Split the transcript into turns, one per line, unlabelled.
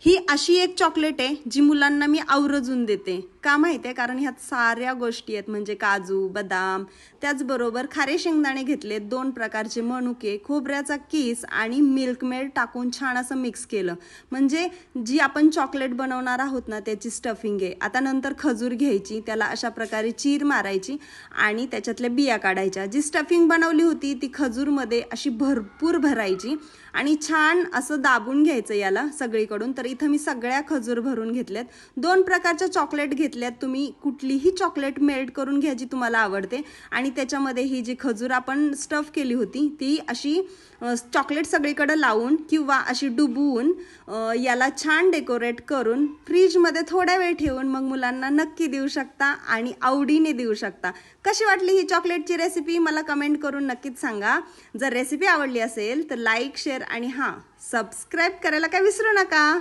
ही अशी एक चॉकलेट आहे जी मुलांना मी आवर्जून देते. का माहिती आहे? कारण ह्यात साऱ्या गोष्टी आहेत, म्हणजे काजू, बदाम, त्याचबरोबर खारे शेंगदाणे घेतले, 2 प्रकारचे मनुके, खोबऱ्याचा किस आणि मिल्क मेड टाकून छान असं मिक्स केलं. म्हणजे जी आपण चॉकलेट बनवणार आहोत ना त्याची स्टफिंग आहे. आता नंतर खजूर घ्यायची, त्याला अशा प्रकारे चीर मारायची आणि त्याच्यातल्या बिया काढायच्या. जी स्टफिंग बनवली होती ती खजूरमध्ये अशी भरपूर भरायची आणि छान असं दाबून घ्यायचं याला सगळीकडून. तर इथं मी सगळ्या खजूर भरून घेतल्यात. 2 प्रकारच्या चॉकलेट घेतल्यात. तुम्ही कुठलीही चॉकलेट मेल्ट करून घ्या जी तुम्हाला आवडते आणि त्याच्यामध्ये ही जी खजूर आपण स्टफ केली होती ती अशी चॉकलेट सगळीकडे लावून किंवा अशी डुबवून याला छान डेकोरेट करून फ्रीजमध्ये थोडा वेळ ठेवून मग मुलांना नक्की देऊ शकता आणि आवडीने देऊ शकता. कशी वाटली ही चॉकलेटची रेसिपी मला कमेंट करून नक्कीच सांगा. जर रेसिपी आवडली असेल तर लाईक, शेअर आणि हां, सबस्क्राईब करायला काय विसरू नका.